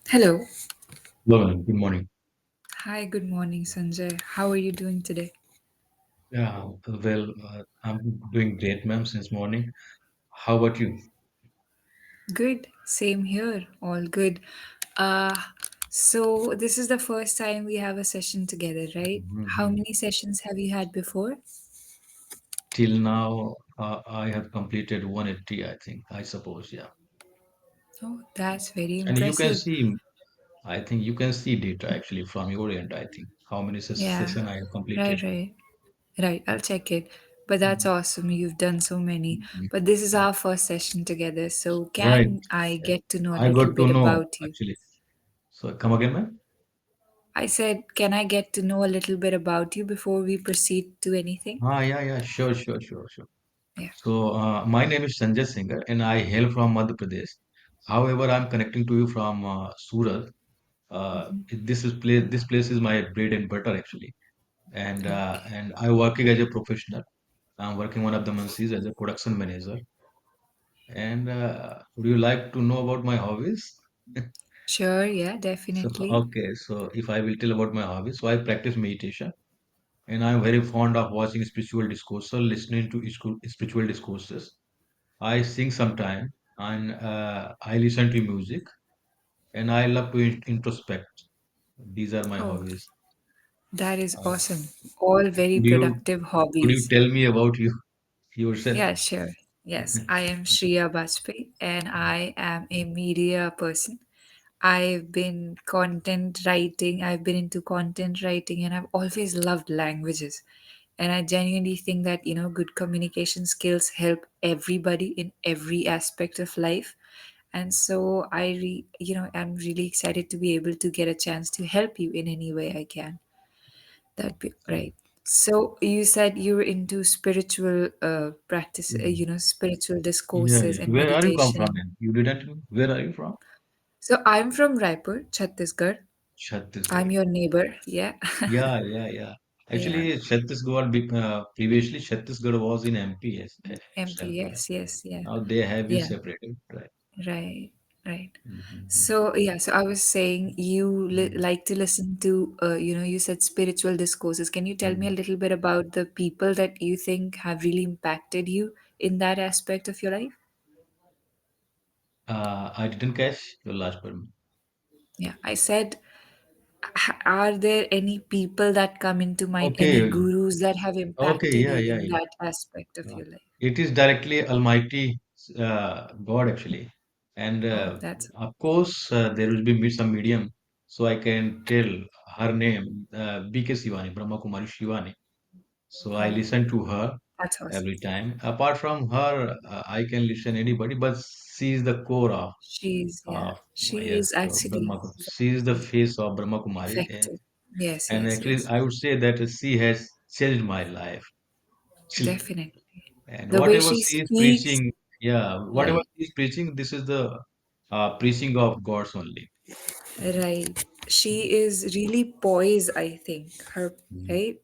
Hello. Hello, man. Good morning. Hi, good morning, Sanjay. How are you doing today? I'm doing great, ma'am, since morning. How about you? Good. Same here. All good. Uh, so this is the first time we have a session together, right? How Mhm. many sessions have you had before? Till now, I have completed 180, I think, I suppose, yeah. Oh, that's very And you can impressive. see, I think you can see data actually from your end, I think, how many Yeah. session I have completed. Right, right. Right, I'll check it. But that's Mhm. awesome. You've done so many. Mhm. But this is our first session together. So Right. can I Yeah. get to know a I little got to bit know, about you? actually. So come again, ma'am? I said, can I get to know a little bit about you before we proceed to anything? Yeah, sure, sure, sure, sure. Yeah. So, my name is Sanjay Singer and I hail from Madhya Pradesh. However, I'm connecting to you from Surat. This place is my bread and butter actually, Okay. and I working as a professional. I'm working one of the MNCs as a production manager. And would you like to know about my hobbies? Sure, yeah, So definitely. okay, so if I will tell about my hobbies, so I practice meditation, and I'm very fond of watching spiritual discourses, listening to spiritual discourses. I sing sometime, and I listen to music, and I love to introspect. These are my Oh, hobbies. that is Uh, awesome. All very could you productive could you hobbies. tell me about you yourself? Yeah, sure. Yes, I am Shreya Bajpayee and I am a media person. I've been content writing, I've been into content writing, and I've always loved languages. And I genuinely think that, good communication skills help everybody in every aspect of life. And so I'm really excited to be able to get a chance to help you in any way I can. That'd be So, right. So you said you were into spiritual practice, mm, spiritual yeah, discourses yeah. and Where are you come from meditation. then? You didn't. Where are you from? So I'm from Raipur, Chhattisgarh. I'm Chhattisgarh. your neighbor. Yeah. Yeah. Yeah. Actually, previously Chhattisgarh was in MP MP. itself. Yeah. Yes, yes, yeah. Now they have been Yeah. separated, right? Right. Right. Mhm. So yeah, so I was saying you Mhm. like to listen to, you said spiritual discourses. Can you tell me a Mhm. little bit about the people that you think have really impacted you in that aspect of your life? I didn't catch your last part. Yeah, I said, are there any people that come into mind, any Okay, gurus that have okay, impacted you in yeah. that aspect of Uh, your life? It is directly Almighty God actually, and Oh, that's of course there will be some medium, so I can tell her name, BK Shivani, Brahma Kumari Shivani. So I oh, listen to her that's awesome. every time. Apart from her, I can listen anybody, but she is the core Yeah, of she is yes, actually She is the face of Brahma Kumari, effective. Yes, and yes, actually yes, I would say that she has changed my life. Actually. definitely. And The way whatever she she is speaks, preaching, yeah, whatever right, she is preaching, this is the preaching of God's only. right. She is really poised, I think. Her, Mhm. right?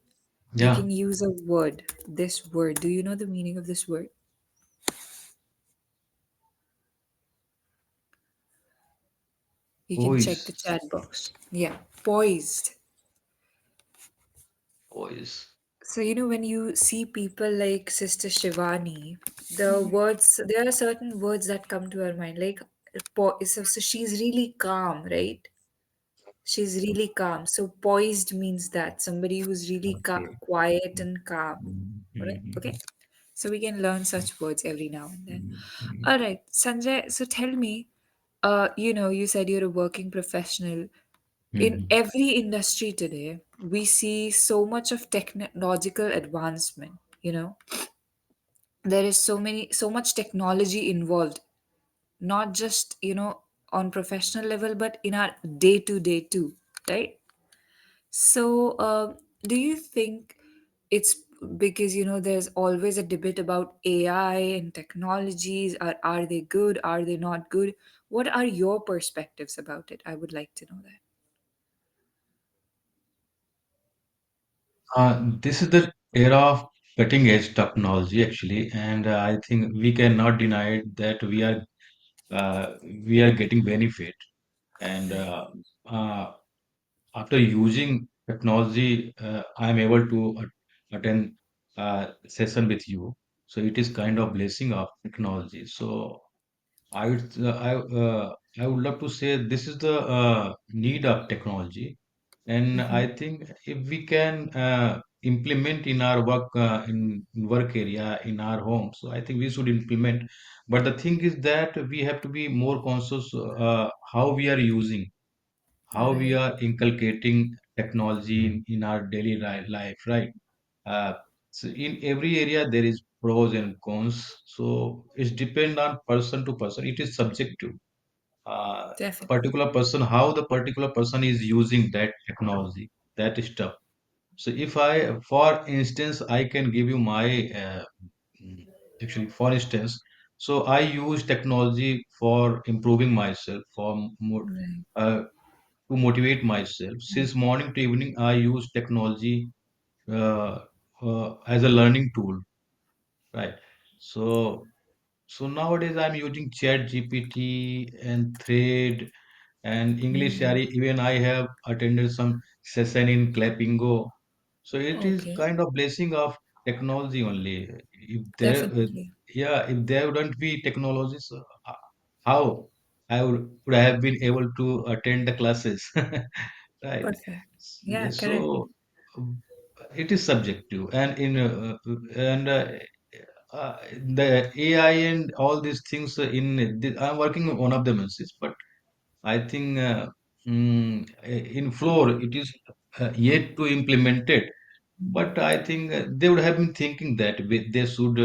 You Yeah, can use a word, this word. Do you know the meaning of this word? You can check the poise, chat box. Yeah, poised. poise. So, when you see people like Sister Shivani, there are certain words that come to her mind. Like, so she's really calm, right? She's really calm. So, poised means that somebody who's really Okay. quiet and calm. All right. Mhm. Okay. So, we can learn such words every now and then. Mhm. All right. Sanjay, so tell me, you said you're a working professional. In Mhm. every industry today, we see so much of technological advancement. There is so much technology involved, not just on professional level, but in our day to day too, right? So do you think it's because there's always a debate about AI and technologies? Are they good, are they not good? What are your perspectives about it? I would like to know that. This is the era of cutting edge technology actually, and I think we cannot deny it that we are getting benefit. And Right. after using technology, I am able to attend session with you. So it is kind of blessing of technology. So I would I would love to say this is the need of technology, and I Hmm. think if we can implement in our work in work area in our home, so I think we should implement. But the thing is that we have to be more conscious how we are using, how we Right. are inculcating technology in our daily life, right? Uh, so in every area there is pros and cons. So it's depend on person to person. It is subjective. A Definitely. particular person, how the particular person is using that technology, that stuff. So if I, for instance, I can give you my mm, actually, for instance, so I use technology for improving myself, for Right. uh, to motivate myself. Since morning to evening, I use technology uh, as a learning tool, right? So, so nowadays I'm using Chat GPT and Thread and English. Mm. Even I have attended some session in Clapingo. So it is Okay. kind of blessing of technology only. If there, Definitely. yeah, if there wouldn't be technologies, how I would have been able to attend the classes, right? Perfect. Yeah, Yes, correct. so um, it is subjective, and in and uh, the AI and all these things I'm working on one of the messages, but I think in floor it is yet to implement it. But I think they would have been thinking that they should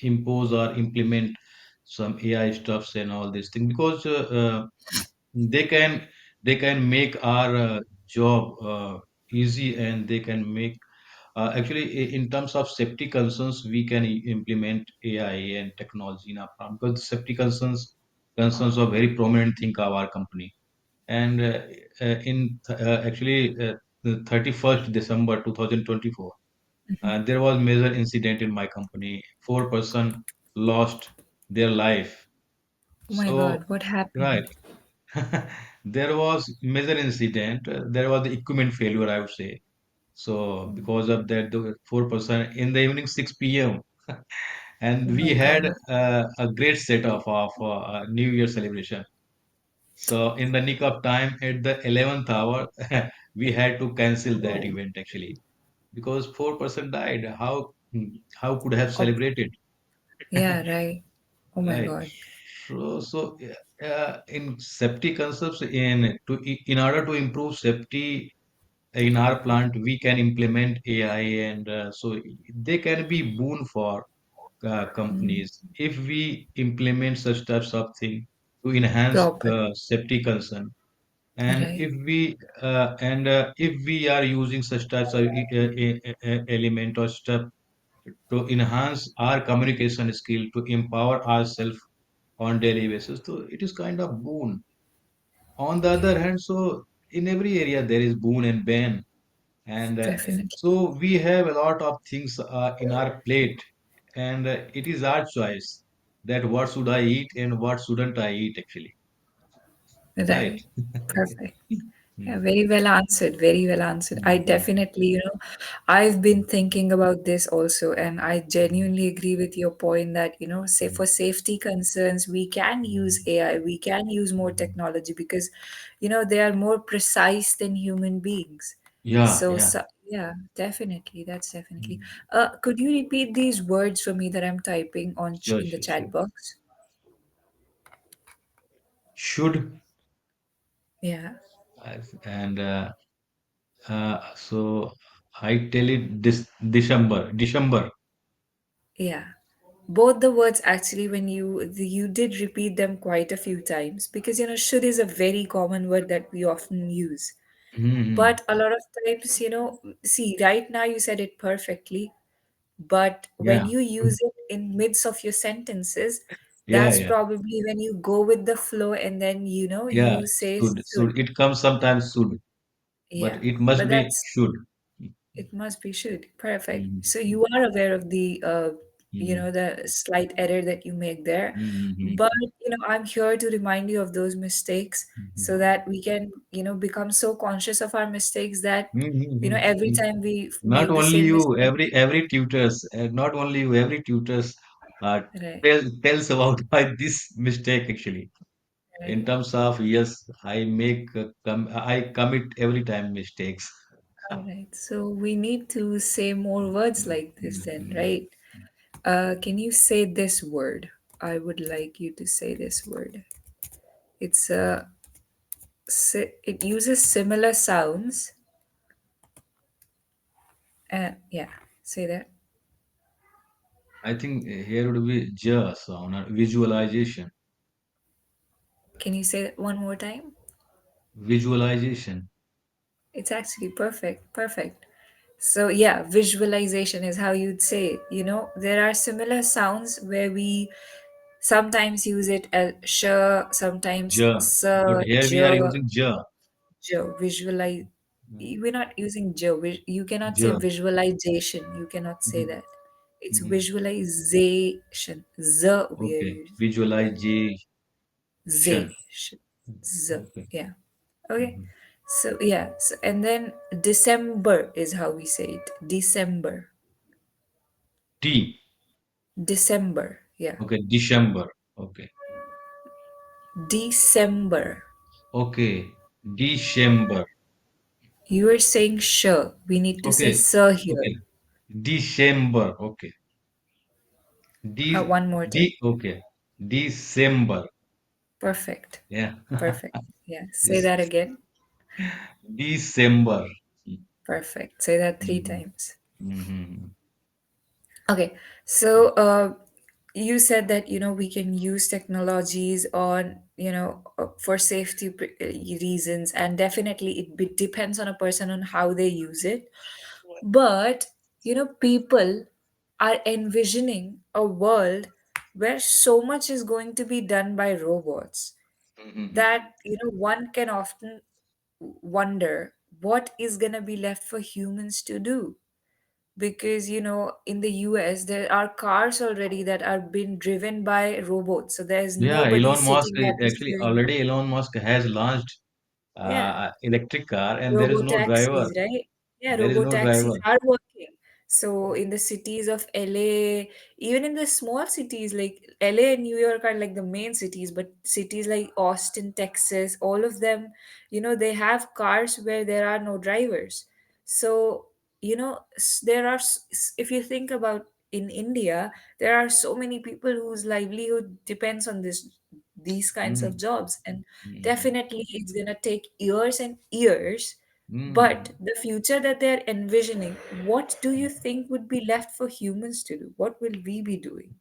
impose or implement some AI stuffs and all these things, because they can they can make our job easy, and they can make actually, in terms of safety concerns, we can implement AI and technology in our farm, because safety concerns are very prominent thing of our company. And actually, the 31st December 2024, Hmm. there was major incident in my company. Four-person lost their life. Oh my So, God, what right. happened? There was major incident. There was the equipment failure, I would say. So because of that, the four-person in the evening 6 p.m. and Oh we my had God. a great setup of New Year celebration. So in the nick of time, at the 11th hour, we had to cancel that Oh, event actually, because four-person died. How could have oh, celebrated, yeah, right. Oh my right? God. So in safety concepts, in order to improve safety in our plant, we can implement AI, and so they can be boon for Mm. companies if we implement such types of thing to enhance Proper. safety concern. And Right. if we are using such types of element or step to enhance our communication skill, to empower ourselves on daily basis, so it is kind of boon. On the other Yeah, hand, so in every area there is boon and ban, and definitely. so we have a lot of things in our plate, and it is our choice that what should I eat and what shouldn't I eat actually, right? Right. Perfect. Yeah, Mm, very well answered. Very well answered. I mm, definitely, I've been thinking about this also, and I mm, genuinely agree with your point that, say mm, for safety concerns, we can use mm. AI, we can use more technology because, they are more precise than human beings. Yeah, yeah. So yeah, definitely. That's definitely. Mm. Could you repeat these words for me that I'm typing Sure, in the sure, chat sure. box? Should Yeah. and so I tell it this December. Yeah. Both the words actually, when you did repeat them quite a few times because should is a very common word that we often use. Mm-hmm. But a lot of times, see, right now you said it perfectly, but when Yeah, you use it in midst of your sentences, yeah, that's yeah, probably when you go with the flow and then yeah. you say should. Should. It comes sometimes should, but Yeah. it must But be that's should. it must be should. Perfect. Mm-hmm. So you are aware of the Mm-hmm. the slight error that you make there. Mm-hmm. But I'm here to remind you of those mistakes so Mm-hmm. that we can become so conscious of our mistakes that every Mm-hmm. time we Not make the only same you, mistake. every tutors, not only you, every tutors uh, Right, tells about by this mistake actually. In right. terms of yes, I make I commit every time mistakes. All right, so we need to say more words like this then, Mhm. right? Can you say this word? I would like you to say this word. It's it uses similar sounds. Yeah, say that. I think here would be just on a visualization. Can you say that one more time? Visualization. It's actually perfect, perfect. So yeah, visualization is how you'd say it. There are similar sounds where we sometimes use it as sh, sometimes Ja. But s, here we j, are using ja. j. Visualize. We're not using j. You cannot say Ja. visualization. You cannot say Mhm. that. It's Mhm. visualization. Z we are Okay. using. Visualization. Z. Z. Okay. Yeah. Okay. Mhm. So yeah. And then December is how we say it. December. D. December. Yeah. Okay. December. Okay. December. Okay. December. You are saying sh. We need to say Okay. sir here. Okay. December. Okay. D. One more time. Okay. December. Perfect. Yeah. Perfect. Yeah. Say This that again. December. Perfect. Say that three Mhm. times. Mhm. Okay. So you said that we can use technologies on for safety reasons, and definitely depends on a person on how they use it. But people are envisioning a world where so much is going to be done by robots Mhm. that one can often wonder what is going to be left for humans to do, because in the US there are cars already that are being driven by robots, so there's Yeah, nobody Elon Musk sitting at the actually steering. already Elon Musk has launched Yeah, electric car and there is robo no driver. taxis, right? Yeah, There is robo no driver. taxis are working. So in the cities of LA, even in the small cities like LA and New York are like the main cities, but cities like Austin, Texas, all of them, they have cars where there are no drivers. So, there are, if you think about in India, there are so many people whose livelihood depends on these kinds of Mm, jobs. And mm, definitely, it's gonna take years and years. But mm. the future that they're envisioning, what do you think would be left for humans to do? What will we be doing?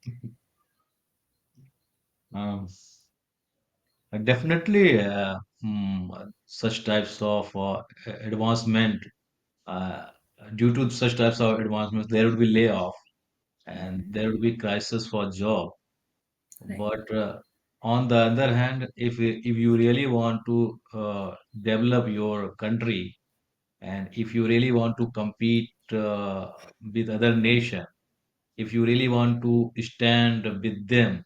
Um, Definitely, such types of advancement, uh, due to such types of advancements, there would be layoff and there would be crisis for job. Right. But on the other hand, if you really want to develop your country and if you really want to compete with other nation, if you really want to stand with them,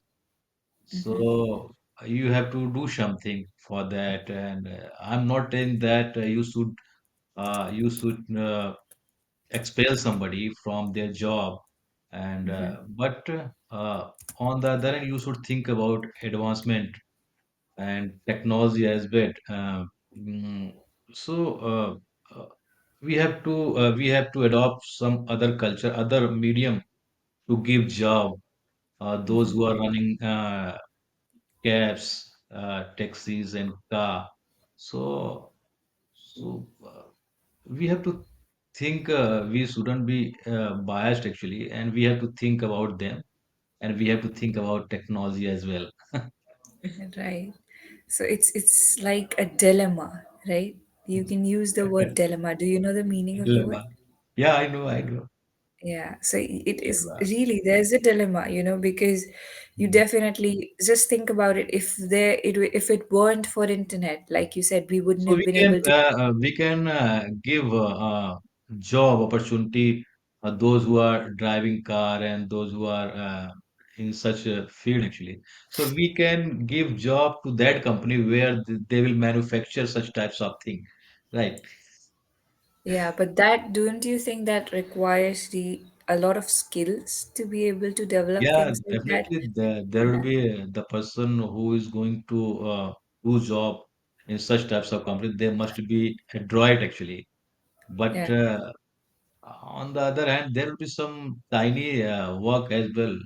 so you have to do something for that. And I'm not saying that you should expel somebody from their job, and but on the other hand, you should think about advancement and technology as well. Mm, so we have to adopt some other culture, other medium to give job. Those who are running cabs, taxis, and car. So we have to think. We shouldn't be biased actually, and we have to think about them, and we have to think about technology as well. Right. So it's like a dilemma, right? You can use the word dilemma. Do you know the meaning of the word? Dilemma. Yeah, I know, I know. Yeah, so it is Dilemma. really, there's a dilemma, because you Mm. definitely just think about it. If it weren't for internet, like you said, we wouldn't So have been able to. we can give job opportunity those who are driving car and those who are in such a field actually. So we can give job to that company where they will manufacture such types of thing, right? Yeah, but that don't you think that requires the a lot of skills to be able to develop Yeah, things like that? definitely there will Yeah, be the person who is going to do job in such types of company. They must be adroit actually. But yeah. on the other hand, there will be some tiny work as well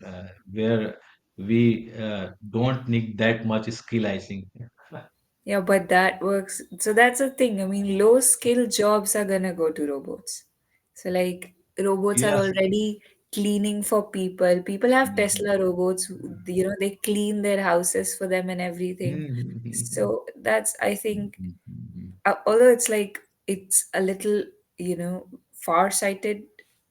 where we don't need that much skill, I think. Yeah, but that works. So that's the thing. I mean, low skill jobs are gonna go to robots. So like robots are Yes. already cleaning for people. People have Mhm. Tesla robots, they clean their houses for them and everything. Mhm. So that's I think Mhm. although it's like it's a little, far-sighted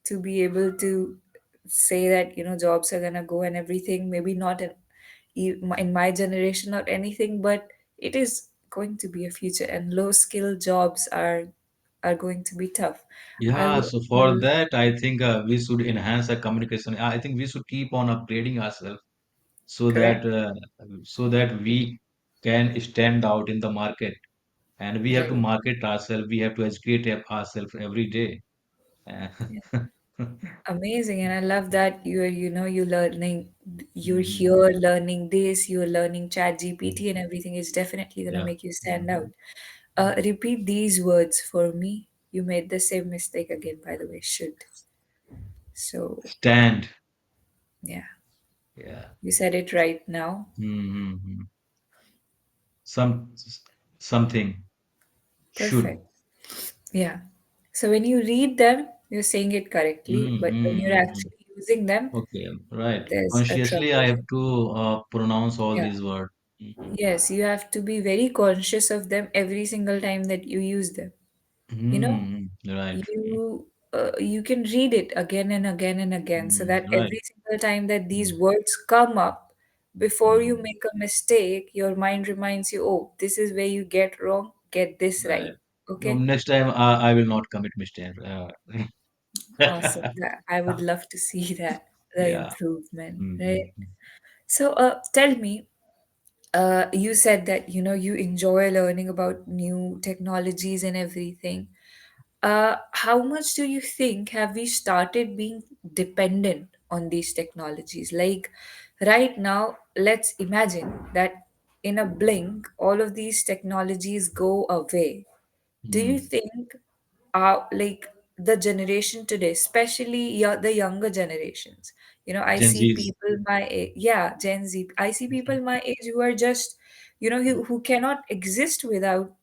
to be able to say that, jobs are gonna go and everything, maybe not in my generation or anything, but it is going to be a future, and low skill jobs are going to be tough. I Yeah, would so for al- that, I think we should enhance our communication. I think we should keep on upgrading ourselves so that correct. we can stand out in the market, and we have to Right. market ourselves. We have to educate ourselves every day. Uh, Yeah. Amazing, and I love that you're learning, you're mhm. here learning this, you're learning Chat GPT and everything is definitely gonna Yeah. make you stand out. Mhm. Repeat these words for me. You made the same mistake again, by the way. Should. So Stand. yeah, Yeah. you said it right now. Mhm. Some something should. Perfect. Yeah. So when you read them, you're saying it correctly, but when you're Mm-hmm. actually using them, Okay, right. there's a Consciously, I trouble. have to pronounce all Yeah. these words. Mm-hmm. Yes, you have to be very conscious of them every single time that you use them. You know, Right. you can read it again and again and again, so that Right. every single time that these Mm, words come up, before you mm, make a mistake, your mind reminds you, oh, this is where you get wrong, get this right. right. Okay? Next time, I will not commit mistake. Awesome. That I would love to see that, the Yeah. improvement, right? Mm-hmm. So, tell me, you said that you enjoy learning about new technologies and everything. How much do you think have we started being dependent on these technologies? Like right now, let's imagine that in a blink, all of these technologies go away. Do you Mm. think like the generation today, especially the younger generations, I Gen see Zs. people my age, yeah, Gen Z, I see people my age who are just, who cannot exist without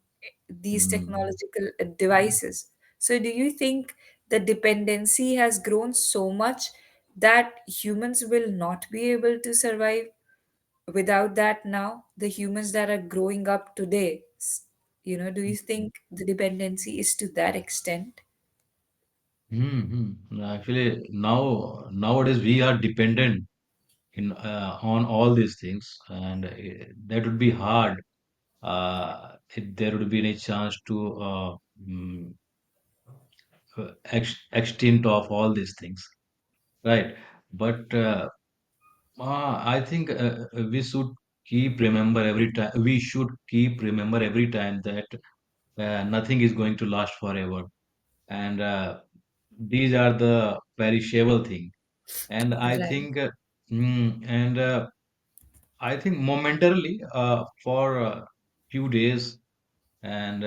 these Mm. technological devices. So do you think the dependency has grown so much that humans will not be able to survive without that now? The humans that are growing up today, do you think the dependency is to that extent? Actually, nowadays we are dependent in on all these things, and that would be hard if there would be any chance to mm, extent of all these things, right? But I think we should keep remember every time. We should keep remember every time that nothing is going to last forever, and these are the perishable thing. And I Right. think, and I think momentarily for a few days, and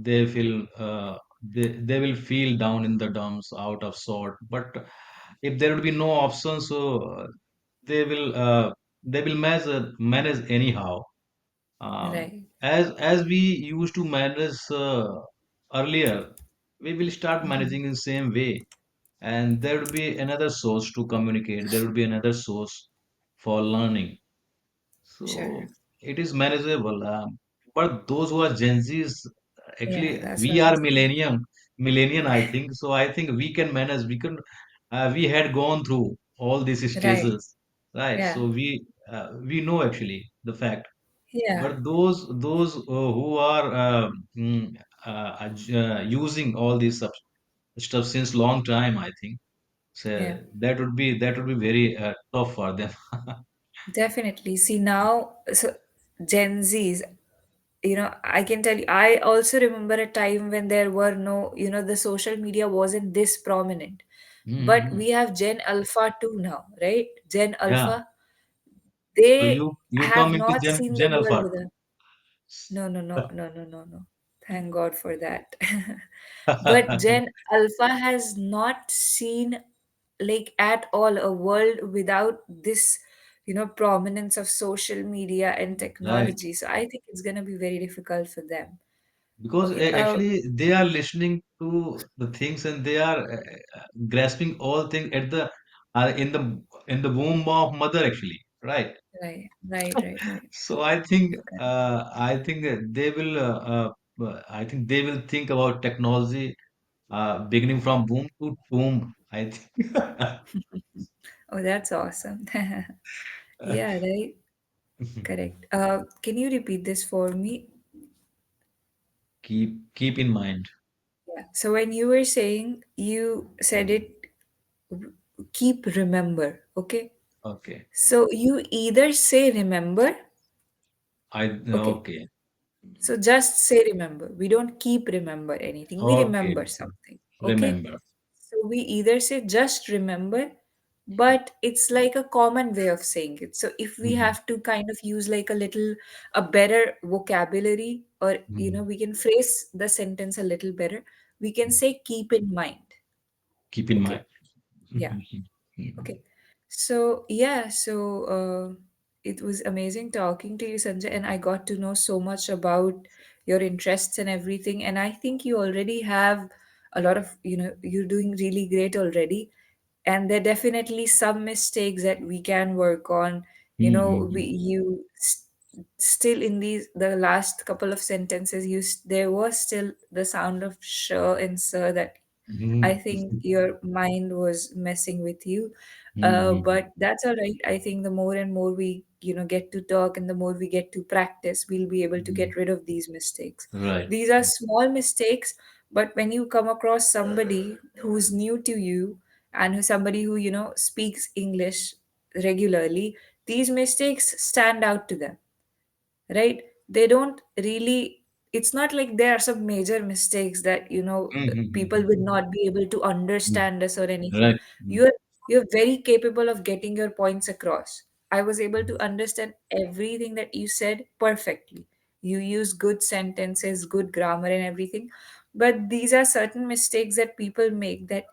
they will feel down in the dumps, out of sort. But if there will be no option, so they will uh, they will manage anyhow. Right. As we used to manage earlier, we will start Mhm. managing in same way, and there will be another source to communicate. There will be another source for learning. Sure. So it is manageable. But those who are Gen Zs, Yeah, actually, that's what we I'm are saying. millennium, I think. So I think we can manage. We had gone through all these Right. stages, right? Yeah. So we know actually the fact. Yeah. But those who are using all this stuff since long time, I think. Yeah, So that would be very tough for them. definitely. See now, so Gen Zs, I can tell you, I also remember a time when there were no, the social media wasn't this prominent. But Mhm. we have Gen Alpha too now, right? Gen Yeah. Alpha, So they you come have into not Gen seen the Gen world Alpha. with a no, no, no, no, no, no, no. Thank God for that. But Gen Alpha has not seen, like, at all a world without this, prominence of social media and Right. technology. So I think it's gonna be very difficult for them. Because Okay. actually they are listening to the things and they are grasping all things at the in the womb of mother actually, right? Right, right, right, right. So I think they will I think they will think about technology beginning from womb to tomb. I think Oh, that's awesome. Yeah, right. Correct. Can you repeat this for me? keep in mind. Yeah. So when you were saying, you said it, keep remember. Okay. Okay. So you either say remember, okay. Okay. So just say remember. We don't keep remember anything. We Okay. remember something. Okay. Remember. So we either say just remember, but it's like a common way of saying it. So if we Mhm. have to kind of use like a better vocabulary, or Mhm. we can phrase the sentence a little better, we can say keep in mind. Keep in mind. Okay. Yeah. Okay. So, yeah, it was amazing talking to you, Sanjay, and I got to know so much about your interests and everything. And I think you already have a lot of, you're doing really great already. And there are definitely some mistakes that we can work on. Mhm. Still in the last couple of sentences, there was still the sound of sh and sir that I Mhm. think your mind was messing with you. Mhm. But that's all right. I think the more and more we, get to talk, and the more we get to practice, we'll be able to Mhm. get rid of these mistakes. Right. These are small mistakes, but when you come across somebody who's new to you, and somebody who, speaks English regularly, these mistakes stand out to them, right? They don't really, it's not like there are some major mistakes that, people Mhm. would not be able to Mhm. understand us or anything. Right. Mhm. You're very capable of getting your points across. I was able to understand everything that you said perfectly. You use good sentences, good grammar and everything, but these are certain mistakes that people make that,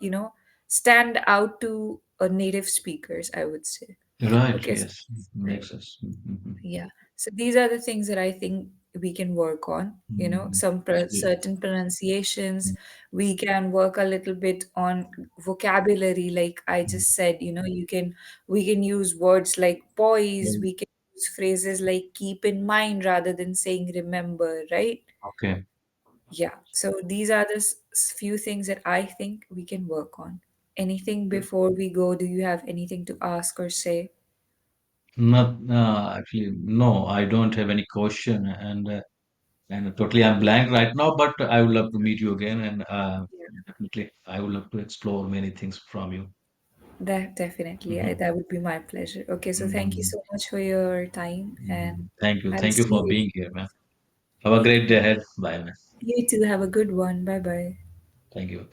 stand out to native speakers, I would say. Right. Okay, so Yes. Makes sense. Mhm. yeah. So these are the things that I think we can work on. Mhm. Some Absolutely. certain pronunciations. We can work a little bit on vocabulary. Like I Mhm. just said, we can use words like poise. Well, We can use phrases like keep in mind rather than saying remember, right? okay. Yeah. So these are the few things that I think we can work on. Anything before we go? Do you have anything to ask or say? Not actually. No, I don't have any question, and totally I'm blank right now. But I would love to meet you again, and definitely I would love to explore many things from you. That definitely, Mhm. that would be my pleasure. Okay, so thank you Mhm. so much for your time, and Mhm. Thank you. I'll Thank you see for you. being here, man. Have a Thank great day you. ahead. Bye, man. You too. Have a good one. Bye bye. Thank you.